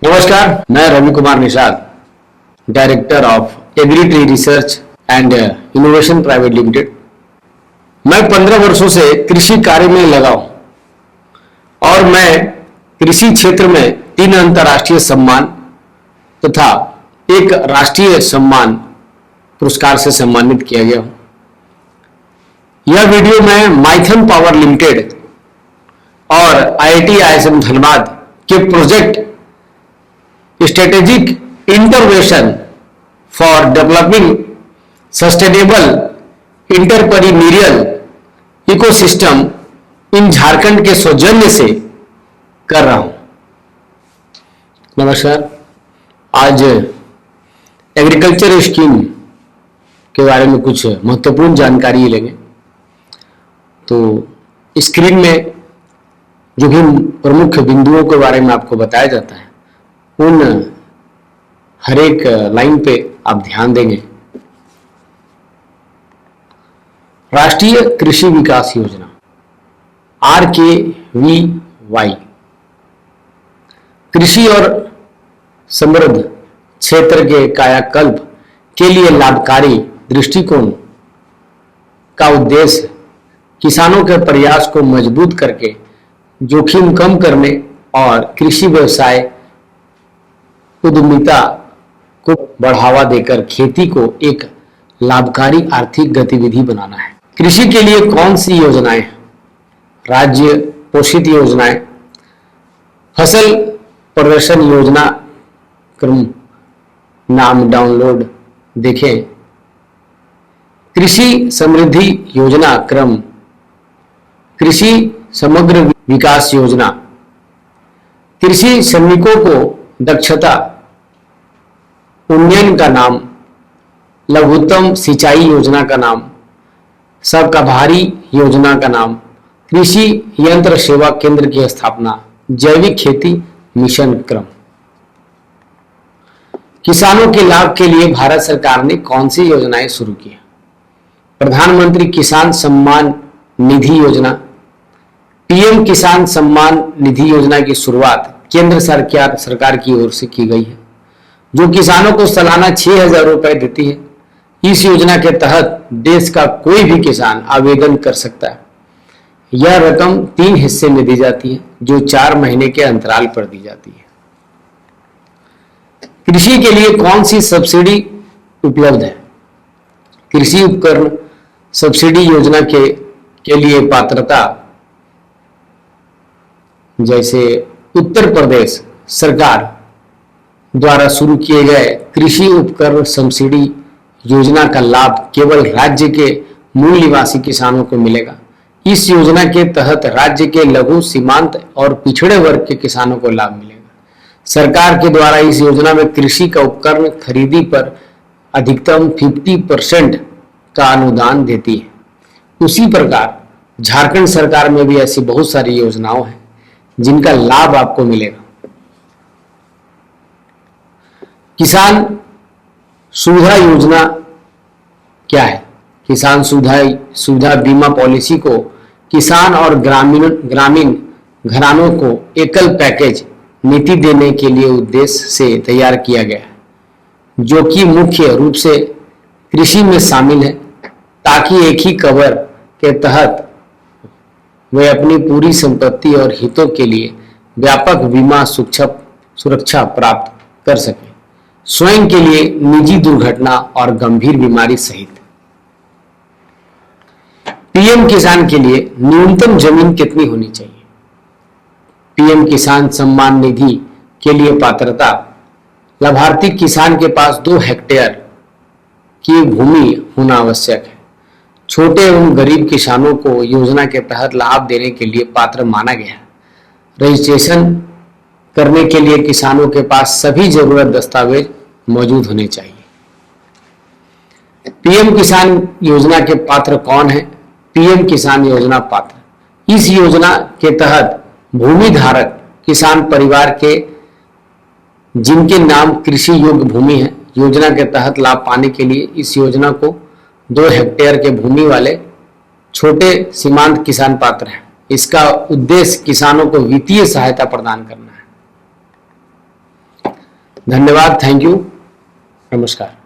नमस्कार, मैं Ravi Kumar Nishad, director of Agri Tree research and innovation private limited. मैं 15 वर्षों से कृषि कार्य में लगा हूं और मैं कृषि क्षेत्र में 3 अंतर्राष्ट्रीय सम्मान तथा एक राष्ट्रीय सम्मान पुरस्कार से सम्मानित किया गया हूं। यह वीडियो मैं माइथन पावर लिमिटेड और IIT ISM धनबाद के project strategic intervention for developing sustainable entrepreneurial ecosystem इन झारखंड के सौजन्य से कर रहा हूं। नमस्कार, आज एग्रीकल्चर स्कीम के बारे में कुछ महत्वपूर्ण जानकारी लेंगे। तो स्क्रीन में जो भी प्रमुख बिंदुओं के बारे में आपको बताया जाता है, उन हर एक लाइन पे आप ध्यान देंगे। राष्ट्रीय कृषि विकास योजना RKVY कृषि और समृद्ध क्षेत्र के कायाकल्प के लिए लाभकारी दृष्टिकोण का उद्देश्य किसानों के प्रयास को मजबूत करके जोखिम कम करने और कृषि व्यवसाय उद्यमिता को बढ़ावा देकर खेती को एक लाभकारी आर्थिक गतिविधि बनाना है। कृषि के लिए कौन सी योजनाएं? राज्य पोषित योजनाएं, फसल प्रदर्शन योजना क्रम नाम डाउनलोड देखें। कृषि समृद्धि योजना क्रम, कृषि समग्र विकास योजना, कृषि श्रमिकों को दक्षता उन्नयन का नाम, लघुत्तम सिंचाई योजना का नाम, सबका भारी योजना का नाम, कृषि यंत्र सेवा केंद्र की स्थापना, जैविक खेती मिशन क्रम। किसानों के लाभ के लिए भारत सरकार ने कौन सी योजनाएं शुरू की? प्रधानमंत्री किसान सम्मान निधि योजना, PM किसान सम्मान निधि योजना की शुरुआत केंद्र सरकार की ओर से की गई है, जो किसानों को सालाना 6,000 रुपए देती है। इस योजना के तहत देश का कोई भी किसान आवेदन कर सकता है। यह रकम 3 हिस्से में दी जाती है, जो 4 महीने के अंतराल पर दी जाती है। कृषि के लिए कौन सी सब्सिडी उपलब्ध है? कृषि उपकरण सब्सिडी योजना के लिए पात्रता, जैसे उत्तर प्रदेश सरकार द्वारा शुरू किए गए कृषि उपकरण सब्सिडी योजना का लाभ केवल राज्य के मूल निवासी किसानों को मिलेगा। इस योजना के तहत राज्य के लघु, सीमांत और पिछड़े वर्ग के किसानों को लाभ मिलेगा। सरकार के द्वारा इस योजना में कृषि का उपकरण खरीदी पर अधिकतम 50% का अनुदान देती है। उसी प्रकार झारखंड सरकार में भी ऐसी बहुत सारी योजनाएं हैं जिनका लाभ आपको मिलेगा। किसान सुविधा योजना क्या है? किसान सुविधा बीमा पॉलिसी को किसान और ग्रामीण घरानों को एकल पैकेज नीति देने के लिए उद्देश्य से तैयार किया गया है, जो कि मुख्य रूप से कृषि में शामिल है, ताकि एक ही कवर के तहत वे अपनी पूरी संपत्ति और हितों के लिए व्यापक बीमा सुरक्षा प्राप्त कर सकें, स्वयं के लिए, निजी दुर्घटना और गंभीर बीमारी सहित। PM किसान के लिए न्यूनतम जमीन कितनी होनी चाहिए? PM किसान सम्मान निधि के लिए पात्रता, लाभार्थी किसान के पास 2 हेक्टेयर की भूमि होना आवश्यक है। छोटे एवं गरीब किसानों को योजना के तहत लाभ देने के लिए पात्र माना गया है। रजिस्ट्रेशन करने के लिए किसानों के पास सभी जरूरत दस्तावेज मौजूद होने चाहिए। PM किसान योजना के पात्र कौन है? PM किसान योजना पात्र इस योजना के तहत भूमि धारक किसान परिवार के जिनके नाम कृषि योग्य भूमि है। योजना के तहत लाभ पाने के लिए इस योजना को 2 हेक्टेयर के भूमि वाले छोटे सीमांत किसान पात्र हैं। इसका उद्देश्य किसानों को वित्तीय सहायता प्रदान करना है। धन्यवाद, थैंक यू, नमस्कार।